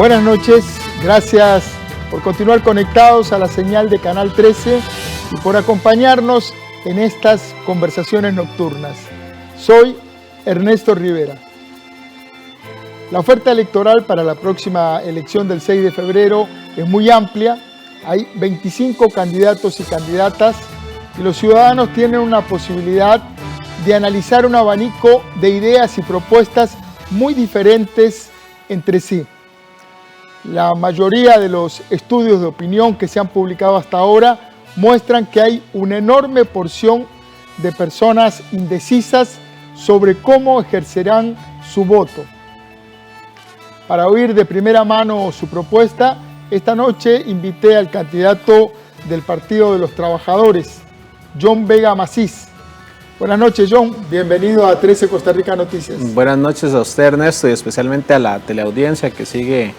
Buenas noches, gracias por continuar conectados a la señal de Canal 13 y por acompañarnos en estas conversaciones nocturnas. Soy Ernesto Rivera. La oferta electoral para la próxima elección del 6 de febrero es muy amplia. Hay 25 candidatos y candidatas y los ciudadanos tienen una posibilidad de analizar un abanico de ideas y propuestas muy diferentes entre sí. La mayoría de los estudios de opinión que se han publicado hasta ahora muestran que hay una enorme porción de personas indecisas sobre cómo ejercerán su voto. Para oír de primera mano su propuesta, esta noche invité al candidato del Partido de los Trabajadores, John Vega Macís. Buenas noches, John. Bienvenido a 13 Costa Rica Noticias. Buenas noches a usted, Ernesto, y especialmente a la teleaudiencia que sigue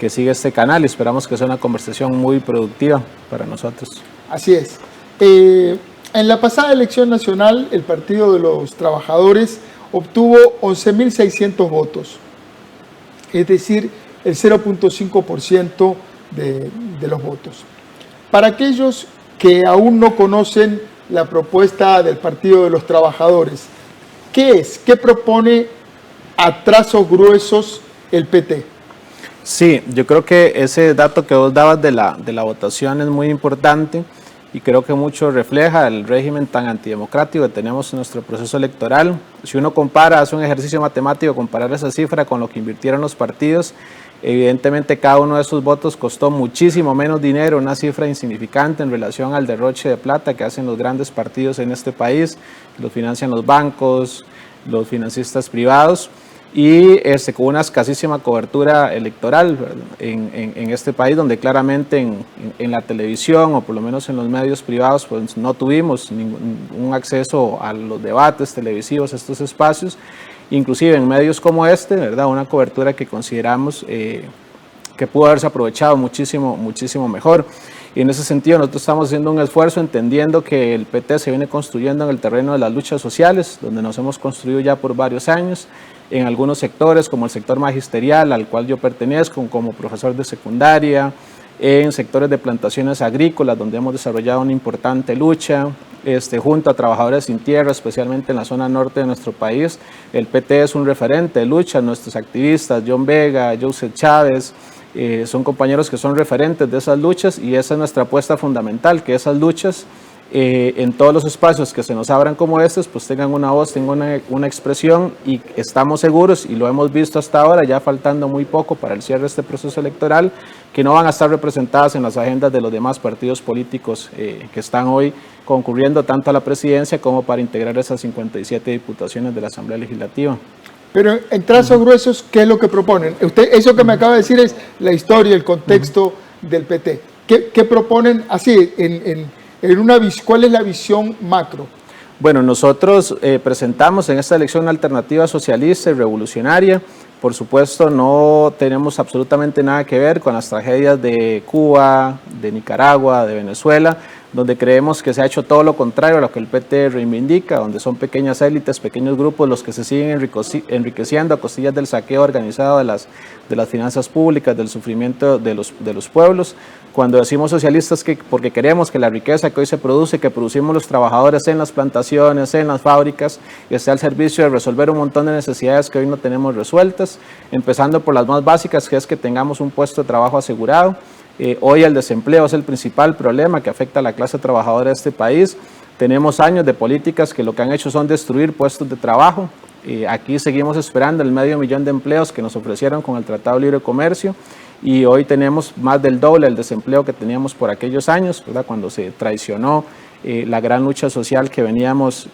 este canal, y esperamos que sea una conversación muy productiva para nosotros. Así es. En la pasada elección nacional, el Partido de los Trabajadores obtuvo 11.600 votos, es decir, el 0.5% de los votos. Para aquellos que aún no conocen la propuesta del Partido de los Trabajadores, ¿qué es? ¿Qué propone a trazos gruesos el PT? Sí, yo creo que ese dato que vos dabas de la votación es muy importante y creo que mucho refleja el régimen tan antidemocrático que tenemos en nuestro proceso electoral. Si uno compara, hace un ejercicio matemático, comparar esa cifra con lo que invirtieron los partidos, evidentemente cada uno de esos votos costó muchísimo menos dinero, una cifra insignificante en relación al derroche de plata que hacen los grandes partidos en este país, los financian los bancos, los financistas privados, y con una escasísima cobertura electoral en este país, donde claramente en la televisión o por lo menos en los medios privados pues no tuvimos un acceso a los debates televisivos, a estos espacios, inclusive en medios como este, ¿verdad? Una cobertura que consideramos que pudo haberse aprovechado muchísimo mejor. Y en ese sentido nosotros estamos haciendo un esfuerzo entendiendo que el PT se viene construyendo en el terreno de las luchas sociales, donde nos hemos construido ya por varios años, en algunos sectores como el sector magisterial al cual yo pertenezco como profesor de secundaria, en sectores de plantaciones agrícolas donde hemos desarrollado una importante lucha, junto a trabajadores sin tierra, especialmente en la zona norte de nuestro país. El PT es un referente de lucha, nuestros activistas, John Vega, Joseph Chávez, son compañeros que son referentes de esas luchas, y esa es nuestra apuesta fundamental, que esas luchas en todos los espacios que se nos abran como estos, pues tengan una voz, tengan una expresión, y estamos seguros, y lo hemos visto hasta ahora, ya faltando muy poco para el cierre de este proceso electoral, que no van a estar representadas en las agendas de los demás partidos políticos que están hoy concurriendo tanto a la presidencia como para integrar esas 57 diputaciones de la Asamblea Legislativa. Pero en trazos gruesos, ¿qué es lo que proponen? Eso que me acaba de decir es la historia, el contexto del PT. ¿Qué proponen así, ¿cuál es la visión macro? Bueno, nosotros presentamos en esta elección una alternativa socialista y revolucionaria. Por supuesto, no tenemos absolutamente nada que ver con las tragedias de Cuba, de Nicaragua, de Venezuela, donde creemos que se ha hecho todo lo contrario a lo que el PT reivindica, donde son pequeñas élites, pequeños grupos los que se siguen enriqueciendo a costillas del saqueo organizado de las finanzas públicas, del sufrimiento de los pueblos. Cuando decimos socialistas, porque queremos que la riqueza que hoy se produce, que producimos los trabajadores en las plantaciones, en las fábricas, esté al servicio de resolver un montón de necesidades que hoy no tenemos resueltas, empezando por las más básicas, que es que tengamos un puesto de trabajo asegurado. Hoy el desempleo es el principal problema que afecta a la clase trabajadora de este país. Tenemos años de políticas que lo que han hecho son destruir puestos de trabajo. Aquí seguimos esperando el 500.000 de empleos que nos ofrecieron con el Tratado de Libre Comercio, y hoy tenemos más del doble el desempleo que teníamos por aquellos años, ¿verdad? Cuando se traicionó la gran lucha social que veníamos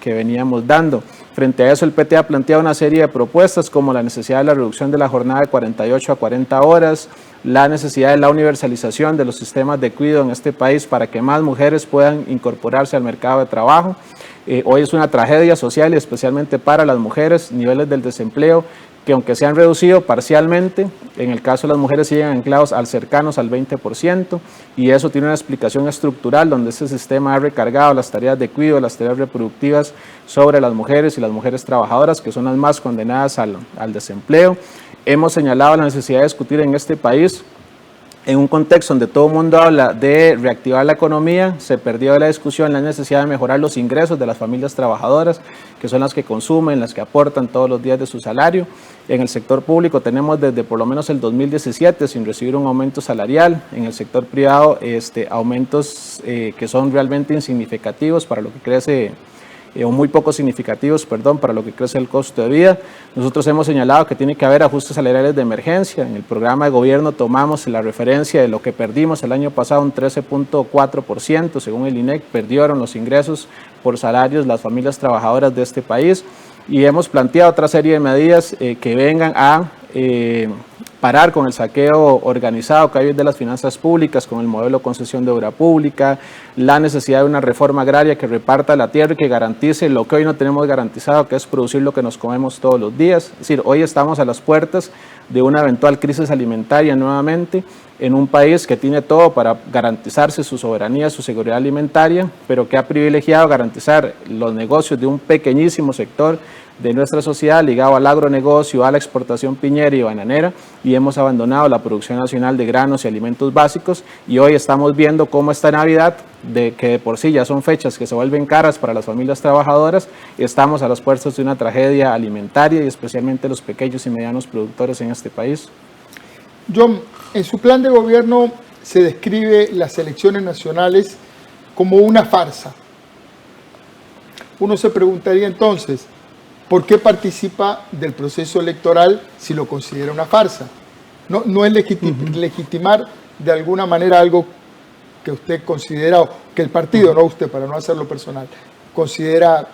dando. Frente a eso, el PT ha planteado una serie de propuestas como la necesidad de la reducción de la jornada de 48 a 40 horas, la necesidad de la universalización de los sistemas de cuidado en este país para que más mujeres puedan incorporarse al mercado de trabajo. Hoy es una tragedia social, y especialmente para las mujeres, niveles del desempleo que aunque se han reducido parcialmente, en el caso de las mujeres siguen anclados cercanos al 20%, y eso tiene una explicación estructural donde ese sistema ha recargado las tareas de cuidado, las tareas reproductivas sobre las mujeres y las mujeres trabajadoras, que son las más condenadas al desempleo. Hemos señalado la necesidad de discutir en este país, en un contexto donde todo el mundo habla de reactivar la economía, se perdió de la discusión la necesidad de mejorar los ingresos de las familias trabajadoras, que son las que consumen, las que aportan todos los días de su salario. En el sector público tenemos desde por lo menos el 2017 sin recibir un aumento salarial. En el sector privado aumentos que son realmente insignificativos para lo que crece, o muy poco significativos, perdón, para lo que crece el costo de vida. Nosotros hemos señalado que tiene que haber ajustes salariales de emergencia. En el programa de gobierno tomamos la referencia de lo que perdimos el año pasado, un 13.4%, según el INEC, perdieron los ingresos por salarios las familias trabajadoras de este país, y hemos planteado otra serie de medidas que vengan a parar con el saqueo organizado que hay de las finanzas públicas, con el modelo concesión de obra pública, la necesidad de una reforma agraria que reparta la tierra y que garantice lo que hoy no tenemos garantizado, que es producir lo que nos comemos todos los días. Es decir, hoy estamos a las puertas de una eventual crisis alimentaria nuevamente, en un país que tiene todo para garantizarse su soberanía, su seguridad alimentaria, pero que ha privilegiado garantizar los negocios de un pequeñísimo sector de nuestra sociedad ligado al agronegocio, a la exportación piñera y bananera, y hemos abandonado la producción nacional de granos y alimentos básicos, y hoy estamos viendo cómo esta Navidad, que de por sí ya son fechas que se vuelven caras para las familias trabajadoras, estamos a las puertas de una tragedia alimentaria y especialmente los pequeños y medianos productores en este país. John, en su plan de gobierno se describe las elecciones nacionales como una farsa. Uno se preguntaría entonces, ¿por qué participa del proceso electoral si lo considera una farsa? No es legitimar de alguna manera algo que usted considera, o que el partido, no usted, para no hacerlo personal, considera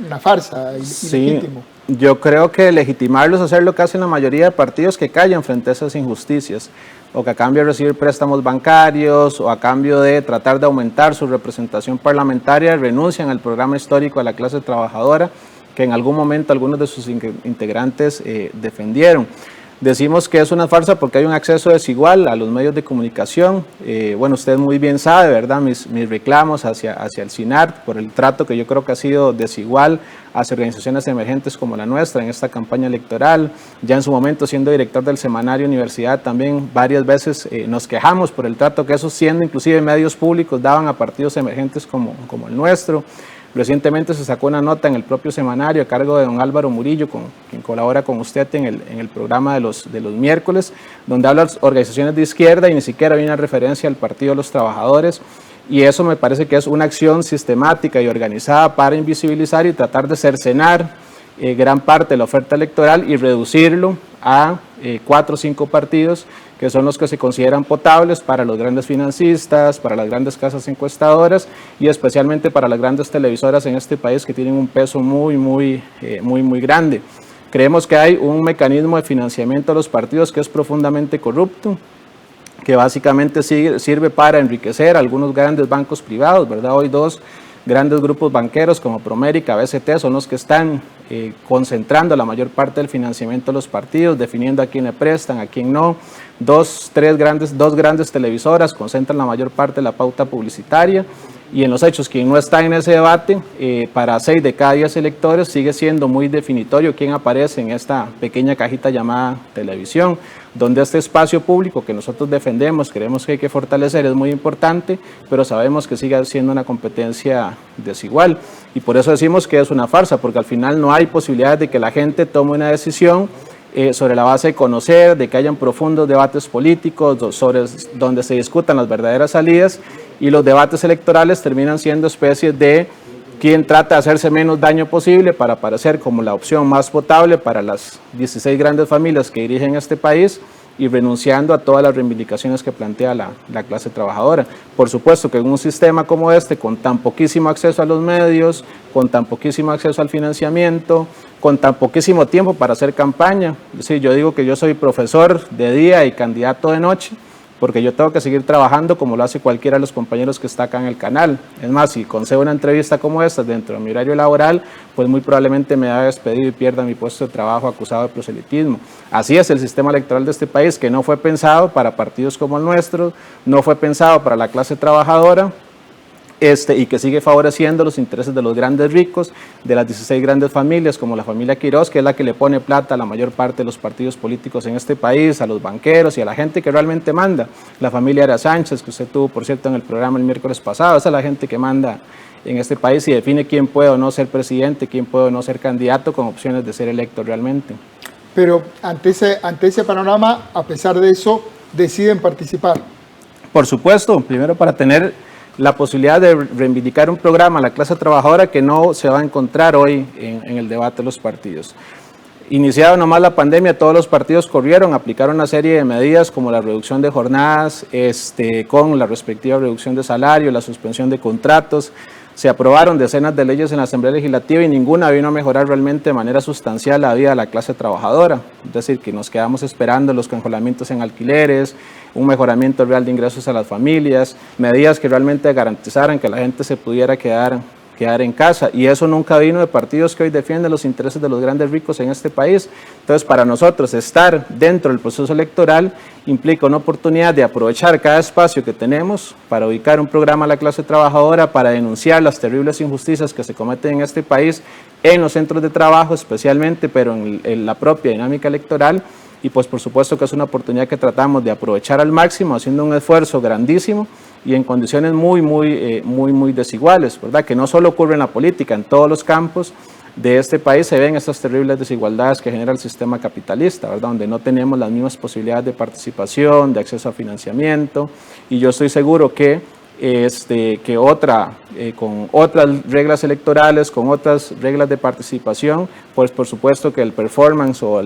una farsa, ilegítimo. Sí, yo creo que legitimarlo es hacer lo que hacen la mayoría de partidos que callan frente a esas injusticias, o que a cambio de recibir préstamos bancarios, o a cambio de tratar de aumentar su representación parlamentaria, renuncian al programa histórico de la clase trabajadora, que en algún momento algunos de sus integrantes defendieron. Decimos que es una farsa porque hay un acceso desigual a los medios de comunicación. Bueno, usted muy bien sabe, ¿verdad?, mis reclamos hacia el CINART por el trato que yo creo que ha sido desigual hacia organizaciones emergentes como la nuestra en esta campaña electoral. Ya en su momento, siendo director del semanario Universidad, también varias veces nos quejamos por el trato que esos, siendo inclusive medios públicos, daban a partidos emergentes como el nuestro. Recientemente se sacó una nota en el propio semanario a cargo de don Álvaro Murillo, quien colabora con usted en el programa de los miércoles, donde habla de organizaciones de izquierda y ni siquiera viene a referencia al Partido de los Trabajadores, y eso me parece que es una acción sistemática y organizada para invisibilizar y tratar de cercenar gran parte de la oferta electoral y reducirlo a 4 o 5 partidos que son los que se consideran potables para los grandes financistas, para las grandes casas encuestadoras y especialmente para las grandes televisoras en este país, que tienen un peso muy grande. Creemos que hay un mecanismo de financiamiento de los partidos que es profundamente corrupto, que básicamente sirve para enriquecer a algunos grandes bancos privados, ¿verdad? Hoy 2 grandes grupos banqueros como Promérica, BCT, son los que están concentrando la mayor parte del financiamiento de los partidos, definiendo a quién le prestan, a quién no. Dos grandes televisoras concentran la mayor parte de la pauta publicitaria, y en los hechos, quien no está en ese debate, para 6 de cada 10 electores sigue siendo muy definitorio quién aparece en esta pequeña cajita llamada televisión, donde este espacio público que nosotros defendemos, creemos que hay que fortalecer, es muy importante, pero sabemos que sigue siendo una competencia desigual, y por eso decimos que es una farsa, porque al final no hay posibilidad de que la gente tome una decisión sobre la base de conocer, de que hayan profundos debates políticos, donde se discutan las verdaderas salidas, y los debates electorales terminan siendo especies de quien trata de hacerse menos daño posible para aparecer como la opción más potable para las 16 grandes familias que dirigen este país, y renunciando a todas las reivindicaciones que plantea la clase trabajadora. Por supuesto que en un sistema como este, con tan poquísimo acceso a los medios, con tan poquísimo acceso al financiamiento, con tan poquísimo tiempo para hacer campaña. Sí, yo digo que yo soy profesor de día y candidato de noche, porque yo tengo que seguir trabajando como lo hace cualquiera de los compañeros que está acá en el canal. Es más, si concedo una entrevista como esta dentro de mi horario laboral, pues muy probablemente me haya despedido y pierda mi puesto de trabajo acusado de proselitismo. Así es el sistema electoral de este país, que no fue pensado para partidos como el nuestro, no fue pensado para la clase trabajadora, y que sigue favoreciendo los intereses de los grandes ricos, de las 16 grandes familias, como la familia Quirós, que es la que le pone plata a la mayor parte de los partidos políticos en este país, a los banqueros y a la gente que realmente manda. La familia Ara Sánchez, que usted tuvo, por cierto, en el programa el miércoles pasado, esa es la gente que manda en este país y define quién puede o no ser presidente, quién puede o no ser candidato con opciones de ser electo realmente. Pero ante ese panorama, a pesar de eso, deciden participar. Por supuesto, primero para tener la posibilidad de reivindicar un programa a la clase trabajadora que no se va a encontrar hoy en el debate de los partidos. Iniciada nomás la pandemia, todos los partidos corrieron, aplicaron una serie de medidas como la reducción de jornadas, con la respectiva reducción de salario, la suspensión de contratos. Se aprobaron decenas de leyes en la Asamblea Legislativa y ninguna vino a mejorar realmente de manera sustancial la vida de la clase trabajadora. Es decir, que nos quedamos esperando los congelamientos en alquileres, un mejoramiento real de ingresos a las familias, medidas que realmente garantizaran que la gente se pudiera quedar en casa, y eso nunca vino de partidos que hoy defienden los intereses de los grandes ricos en este país. Entonces, para nosotros estar dentro del proceso electoral implica una oportunidad de aprovechar cada espacio que tenemos para ubicar un programa a la clase trabajadora, para denunciar las terribles injusticias que se cometen en este país, en los centros de trabajo especialmente, pero en la propia dinámica electoral. Y pues por supuesto que es una oportunidad que tratamos de aprovechar al máximo, haciendo un esfuerzo grandísimo y en condiciones muy desiguales, ¿verdad? Que no solo ocurre en la política, en todos los campos de este país se ven estas terribles desigualdades que genera el sistema capitalista, ¿verdad? Donde no tenemos las mismas posibilidades de participación, de acceso a financiamiento, y yo estoy seguro que con otras reglas electorales, con otras reglas de participación, pues por supuesto que el performance o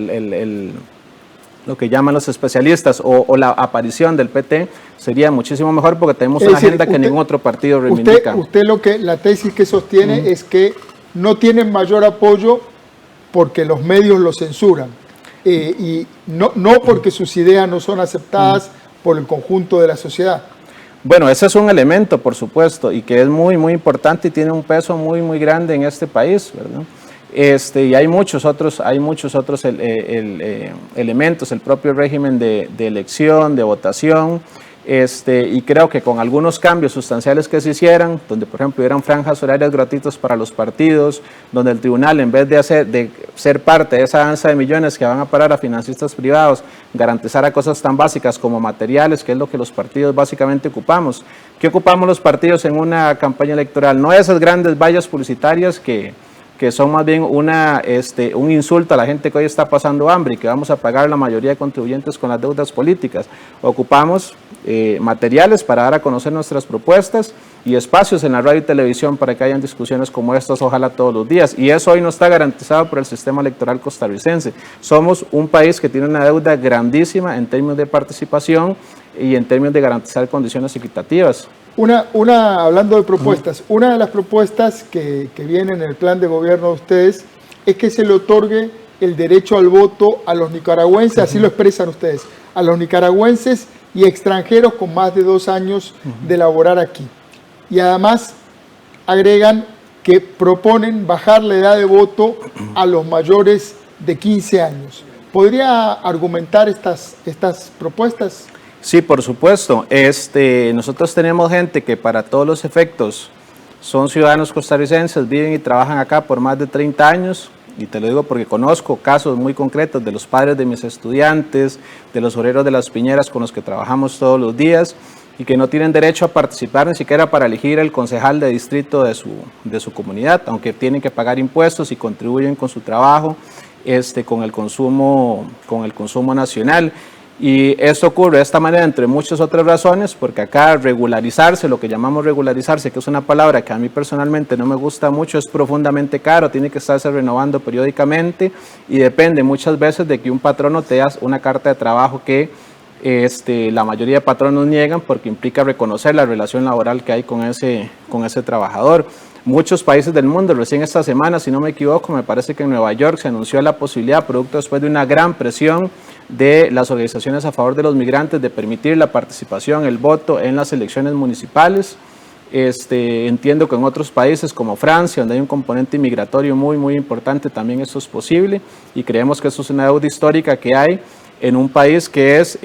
lo que llaman los especialistas o la aparición del PT sería muchísimo mejor, porque tenemos una agenda que ningún otro partido reivindica. Usted la tesis que sostiene es que no tienen mayor apoyo porque los medios los censuran y no porque sus ideas no son aceptadas por el conjunto de la sociedad. Bueno, ese es un elemento, por supuesto, y que es muy importante y tiene un peso muy grande en este país, ¿verdad? Y hay muchos otros elementos, el propio régimen de elección, de votación, y creo que con algunos cambios sustanciales que se hicieran, donde por ejemplo hubieran franjas horarias gratuitas para los partidos, donde el tribunal, en vez de ser parte de esa danza de millones que van a parar a financistas privados, garantizara cosas tan básicas como materiales, que es lo que los partidos básicamente ocupamos. ¿Qué ocupamos los partidos en una campaña electoral? No esas grandes vallas publicitarias que son más bien un insulto a la gente que hoy está pasando hambre y que vamos a pagar la mayoría de contribuyentes con las deudas políticas. Ocupamos materiales para dar a conocer nuestras propuestas y espacios en la radio y televisión para que hayan discusiones como estas, ojalá todos los días. Y eso hoy no está garantizado por el sistema electoral costarricense. Somos un país que tiene una deuda grandísima en términos de participación y en términos de garantizar condiciones equitativas. Hablando de propuestas, una de las propuestas que viene en el plan de gobierno de ustedes es que se le otorgue el derecho al voto a los nicaragüenses, así lo expresan ustedes, a los nicaragüenses y extranjeros con más de 2 años de laborar aquí. Y además agregan que proponen bajar la edad de voto a los mayores de 15 años. ¿Podría argumentar estas propuestas? Sí, por supuesto. Nosotros tenemos gente que para todos los efectos son ciudadanos costarricenses, viven y trabajan acá por más de 30 años, y te lo digo porque conozco casos muy concretos de los padres de mis estudiantes, de los obreros de las piñeras con los que trabajamos todos los días, y que no tienen derecho a participar ni siquiera para elegir el concejal de distrito de su comunidad, aunque tienen que pagar impuestos y contribuyen con su trabajo, con el consumo nacional. Y esto ocurre de esta manera entre muchas otras razones, porque acá regularizarse, lo que llamamos regularizarse, que es una palabra que a mí personalmente no me gusta mucho, es profundamente caro, tiene que estarse renovando periódicamente y depende muchas veces de que un patrono te dé una carta de trabajo que la mayoría de patronos niegan, porque implica reconocer la relación laboral que hay con ese trabajador. Muchos países del mundo, recién esta semana, si no me equivoco, me parece que en Nueva York se anunció la posibilidad, producto después de una gran presión de las organizaciones a favor de los migrantes de permitir la participación, el voto en las elecciones municipales. Entiendo que en otros países como Francia, donde hay un componente migratorio muy importante, también eso es posible, y creemos que eso es una deuda histórica que hay en un país que es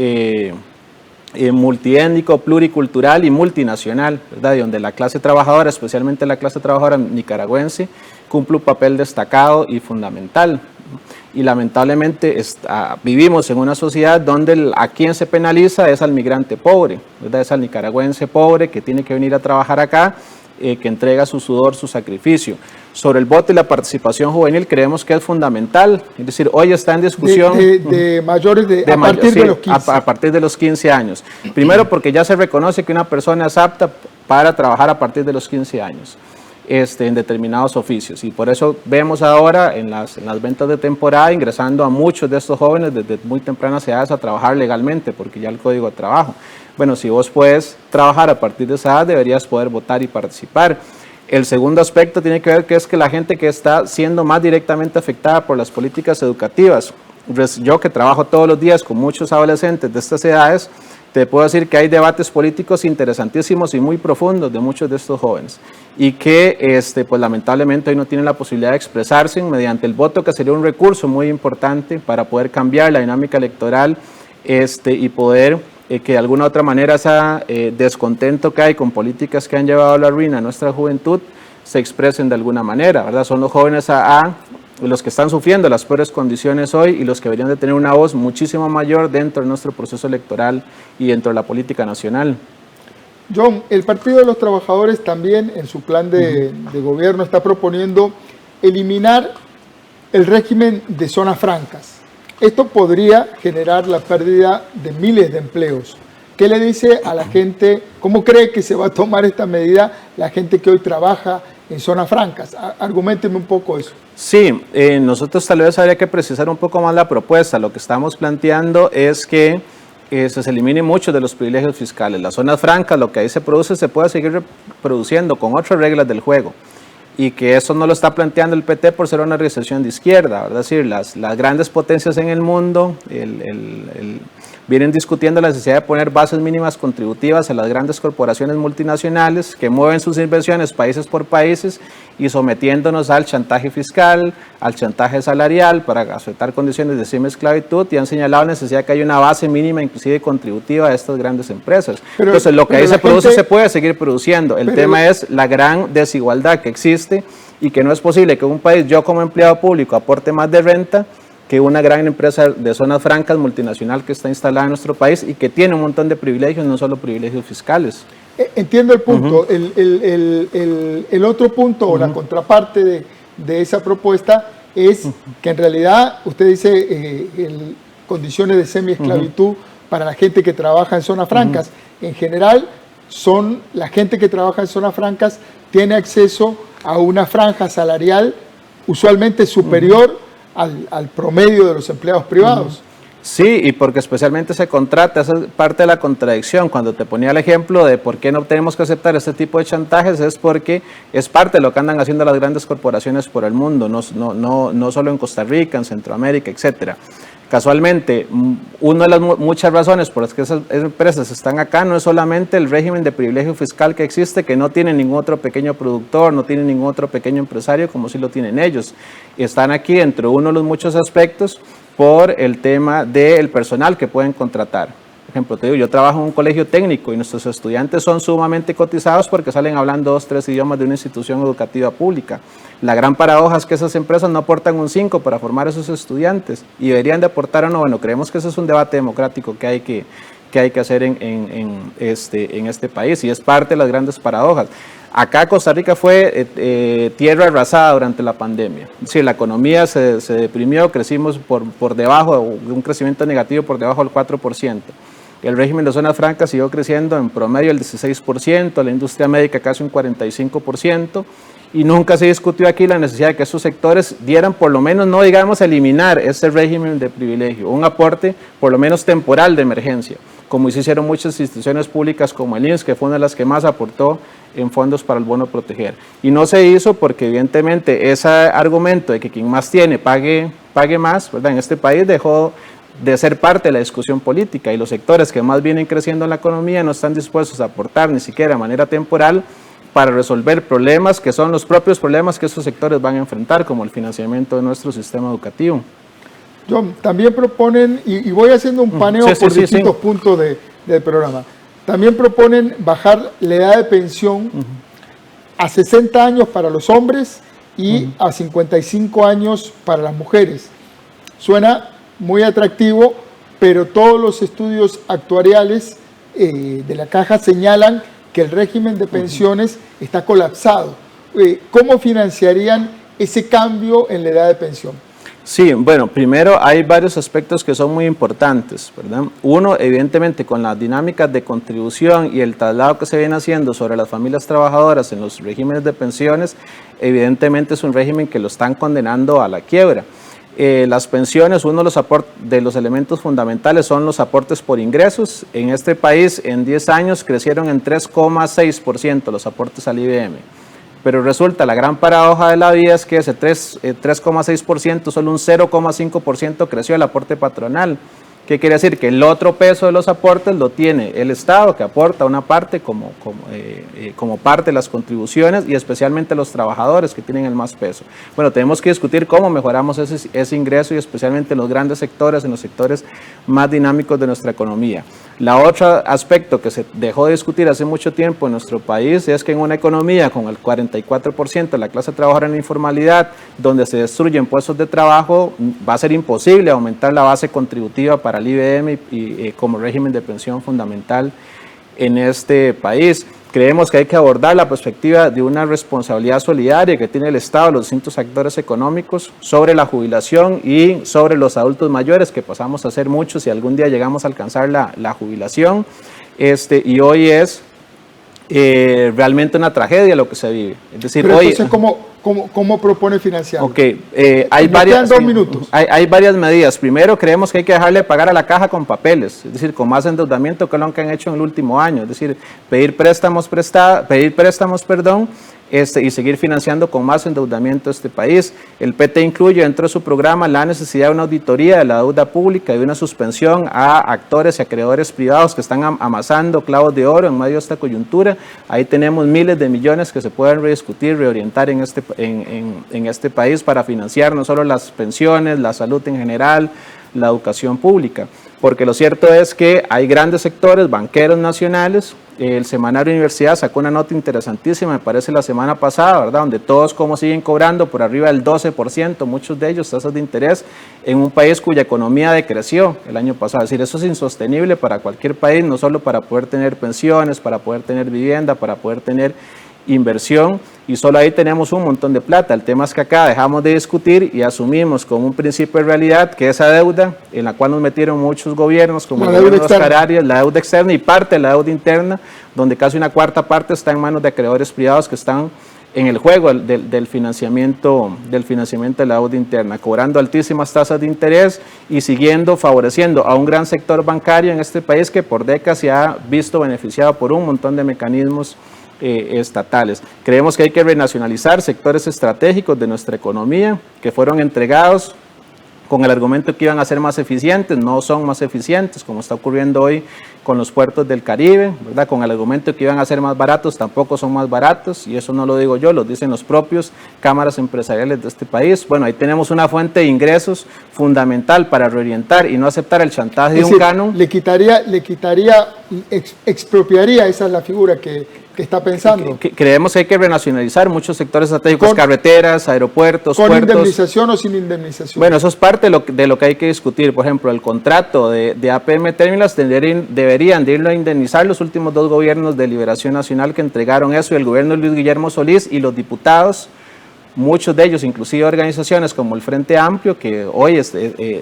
multiétnico, pluricultural y multinacional, ¿verdad? Y donde la clase trabajadora, especialmente la clase trabajadora nicaragüense, cumple un papel destacado y fundamental. Y lamentablemente vivimos en una sociedad donde a quien se penaliza es al migrante pobre, ¿verdad? Es al nicaragüense pobre que tiene que venir a trabajar acá, que entrega su sudor, su sacrificio. Sobre el voto y la participación juvenil creemos que es fundamental, es decir, hoy está en discusión de mayores a partir de los 15. A partir de los 15 años. Primero porque ya se reconoce que una persona es apta para trabajar a partir de los 15 años. En determinados oficios, y por eso vemos ahora en las ventas de temporada ingresando a muchos de estos jóvenes desde muy tempranas edades a trabajar legalmente, porque ya el Código de Trabajo. Bueno, si vos puedes trabajar a partir de esa edad, deberías poder votar y participar. El segundo aspecto tiene que ver que es que la gente que está siendo más directamente afectada por las políticas educativas, yo que trabajo todos los días con muchos adolescentes de estas edades, te puedo decir que hay debates políticos interesantísimos y muy profundos de muchos de estos jóvenes y que pues lamentablemente hoy no tienen la posibilidad de expresarse mediante el voto, que sería un recurso muy importante para poder cambiar la dinámica electoral y poder que de alguna u otra manera ese descontento que hay con políticas que han llevado a la ruina a nuestra juventud se expresen de alguna manera, ¿verdad? Son los jóvenes los que están sufriendo las peores condiciones hoy y los que deberían de tener una voz muchísimo mayor dentro de nuestro proceso electoral y dentro de la política nacional. John, el Partido de los Trabajadores también en su plan de gobierno está proponiendo eliminar el régimen de zonas francas. Esto podría generar la pérdida de miles de empleos. ¿Qué le dice a la gente? ¿Cómo cree que se va a tomar esta medida la gente que hoy trabaja en zonas francas? Arguménteme un poco eso. Sí, nosotros tal vez habría que precisar un poco más la propuesta. Lo que estamos planteando es que se eliminen muchos de los privilegios fiscales. Las zonas francas, lo que ahí se produce, se puede seguir reproduciendo con otras reglas del juego. Y que eso no lo está planteando el PT por ser una organización de izquierda, ¿verdad? Es decir, las grandes potencias en el mundo vienen discutiendo la necesidad de poner bases mínimas contributivas a las grandes corporaciones multinacionales que mueven sus inversiones países por países y sometiéndonos al chantaje fiscal, al chantaje salarial para aceptar condiciones de semi-esclavitud, y han señalado la necesidad de que haya una base mínima inclusive contributiva a estas grandes empresas. Entonces lo que ahí se produce se puede seguir produciendo. El tema es la gran desigualdad que existe y que no es posible que un país, yo como empleado público, aporte más de renta que una gran empresa de zonas francas multinacional que está instalada en nuestro país y que tiene un montón de privilegios, no solo privilegios fiscales. Entiendo el punto. El otro punto o la contraparte de esa propuesta es que en realidad usted dice condiciones de semi-esclavitud para la gente que trabaja en zonas francas. En general, la gente que trabaja en zonas francas tiene acceso a una franja salarial usualmente superior al promedio de los empleados privados. Sí, y porque especialmente se contrata, esa es parte de la contradicción. Cuando te ponía el ejemplo de por qué no tenemos que aceptar este tipo de chantajes, es porque es parte de lo que andan haciendo las grandes corporaciones por el mundo, no solo en Costa Rica, en Centroamérica, etcétera. Casualmente, una de las muchas razones por las que esas empresas están acá no es solamente el régimen de privilegio fiscal que existe, que no tiene ningún otro pequeño productor, no tiene ningún otro pequeño empresario como sí lo tienen ellos. Y están aquí entre uno de los muchos aspectos por el tema del personal que pueden contratar. Por ejemplo, te digo, yo trabajo en un colegio técnico y nuestros estudiantes son sumamente cotizados porque salen hablando 2 o 3 idiomas de una institución educativa pública. La gran paradoja es que esas empresas no aportan un 5 para formar a esos estudiantes y deberían de aportar o no. Bueno, creemos que ese es un debate democrático que hay que hacer en este país y es parte de las grandes paradojas. Acá Costa Rica fue tierra arrasada durante la pandemia. Sí, la economía se deprimió, crecimos por debajo, un crecimiento negativo por debajo del 4%. El régimen de zonas francas siguió creciendo en promedio el 16%, la industria médica casi un 45%, y nunca se discutió aquí la necesidad de que esos sectores dieran por lo menos, no digamos eliminar ese régimen de privilegio, un aporte por lo menos temporal de emergencia, como hicieron muchas instituciones públicas como el INSS, que fue una de las que más aportó en fondos para el bono proteger. Y no se hizo porque evidentemente ese argumento de que quien más tiene pague más, ¿verdad? En este país dejó de ser parte de la discusión política, y los sectores que más vienen creciendo en la economía no están dispuestos a aportar ni siquiera de manera temporal para resolver problemas que son los propios problemas que esos sectores van a enfrentar, como el financiamiento de nuestro sistema educativo. John, también proponen, y voy haciendo un paneo por distintos puntos del programa, también proponen bajar la edad de pensión a 60 años para los hombres y a 55 años para las mujeres. Suena muy atractivo, pero todos los estudios actuariales de la Caja señalan que el régimen de pensiones está colapsado. ¿Cómo financiarían ese cambio en la edad de pensión? Sí, bueno, primero hay varios aspectos que son muy importantes, ¿verdad? Uno, evidentemente, con las dinámicas de contribución y el traslado que se viene haciendo sobre las familias trabajadoras en los regímenes de pensiones, evidentemente es un régimen que lo están condenando a la quiebra. Las pensiones, uno de los elementos fundamentales son los aportes por ingresos. En este país, en 10 años, crecieron en 3,6% los aportes al IBM. Pero resulta, la gran paradoja de la vida es que ese 3,6%, solo un 0,5% creció el aporte patronal. ¿Qué quiere decir? Que el otro peso de los aportes lo tiene el Estado, que aporta una parte como parte de las contribuciones, y especialmente los trabajadores, que tienen el más peso. Bueno, tenemos que discutir cómo mejoramos ese ingreso, y especialmente en los grandes sectores, en los sectores más dinámicos de nuestra economía. La otro aspecto que se dejó de discutir hace mucho tiempo en nuestro país es que en una economía con el 44% de la clase trabajadora en la informalidad, donde se destruyen puestos de trabajo, va a ser imposible aumentar la base contributiva para el IBM y como régimen de pensión fundamental en este país. Creemos que hay que abordar la perspectiva de una responsabilidad solidaria que tiene el Estado, los distintos actores económicos, sobre la jubilación y sobre los adultos mayores, que pasamos a ser muchos y algún día llegamos a alcanzar la jubilación. Y hoy es realmente una tragedia lo que se vive. Es decir, pero hoy, entonces, ¿cómo propone financiarlo? Ok, hay varias medidas. Primero, creemos que hay que dejarle de pagar a la caja con papeles, es decir, con más endeudamiento que lo que han hecho en el último año, es decir, pedir préstamos, y seguir financiando con más endeudamiento este país. El PT incluye dentro de su programa la necesidad de una auditoría de la deuda pública y de una suspensión a actores y acreedores privados que están amasando clavos de oro en medio de esta coyuntura. Ahí tenemos miles de millones que se pueden rediscutir, reorientar en este país para financiar no solo las pensiones, la salud en general, la educación pública. Porque lo cierto es que hay grandes sectores, banqueros nacionales. El semanario Universidad sacó una nota interesantísima, me parece la semana pasada, ¿verdad? Donde todos como siguen cobrando por arriba del 12%, muchos de ellos tasas de interés, en un país cuya economía decreció el año pasado. Es decir, eso es insostenible para cualquier país, no solo para poder tener pensiones, para poder tener vivienda, para poder tener inversión, y solo ahí tenemos un montón de plata. El tema es que acá dejamos de discutir y asumimos como un principio de realidad que esa deuda, en la cual nos metieron muchos gobiernos, como el gobierno de Oscar Arias, la deuda externa y parte de la deuda interna, donde casi una cuarta parte está en manos de acreedores privados que están en el juego del financiamiento de la deuda interna, cobrando altísimas tasas de interés y siguiendo favoreciendo a un gran sector bancario en este país que por décadas se ha visto beneficiado por un montón de mecanismos estatales. Creemos que hay que renacionalizar sectores estratégicos de nuestra economía que fueron entregados con el argumento que iban a ser más eficientes, no son más eficientes, como está ocurriendo hoy con los puertos del Caribe, ¿verdad? Con el argumento que iban a ser más baratos, tampoco son más baratos, y eso no lo digo yo, lo dicen los propios cámaras empresariales de este país. Bueno, ahí tenemos una fuente de ingresos fundamental para reorientar y no aceptar el chantaje de un canon. Expropiaría, esa es la figura que está pensando. Creemos que hay que renacionalizar muchos sectores estratégicos, carreteras, aeropuertos, ¿con puertos. indemnización o sin indemnización? Bueno, eso es parte de lo que hay que discutir. Por ejemplo, el contrato de APM Terminals deberían de irlo a indemnizar los últimos dos gobiernos de Liberación Nacional que entregaron eso, y el gobierno de Luis Guillermo Solís y los diputados, muchos de ellos, inclusive organizaciones como el Frente Amplio, que hoy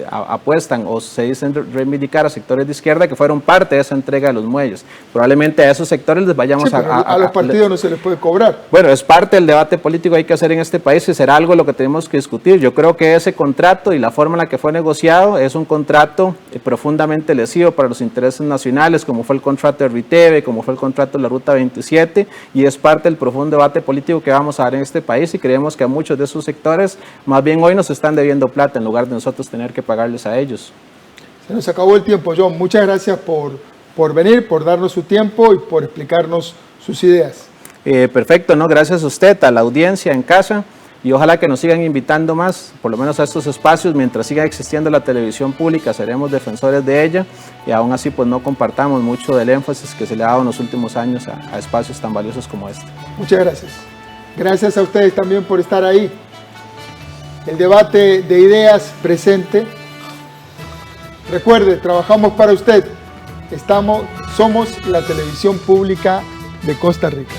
apuestan o se dicen reivindicar a sectores de izquierda que fueron parte de esa entrega de los muelles. Probablemente a esos sectores les vayamos a los partidos no se les puede cobrar. Bueno, es parte del debate político que hay que hacer en este país y será algo lo que tenemos que discutir. Yo creo que ese contrato y la forma en la que fue negociado es un contrato profundamente lesivo para los intereses nacionales, como fue el contrato de Riteve, como fue el contrato de la Ruta 27, y es parte del profundo debate político que vamos a dar en este país, y creemos que a muchos de esos sectores más bien hoy nos están debiendo plata en lugar de nosotros tener que pagarles a ellos. Se nos acabó el tiempo, John. Muchas gracias por venir, por darnos su tiempo y por explicarnos sus ideas. Perfecto, ¿no? Gracias a usted, a la audiencia en casa, y ojalá que nos sigan invitando más, por lo menos a estos espacios. Mientras siga existiendo la televisión pública, seremos defensores de ella, y aún así pues no compartamos mucho del énfasis que se le ha dado en los últimos años a espacios tan valiosos como este. Muchas gracias. Gracias a ustedes también por estar ahí. El debate de ideas presente. Recuerde, trabajamos para usted. Somos la televisión pública de Costa Rica.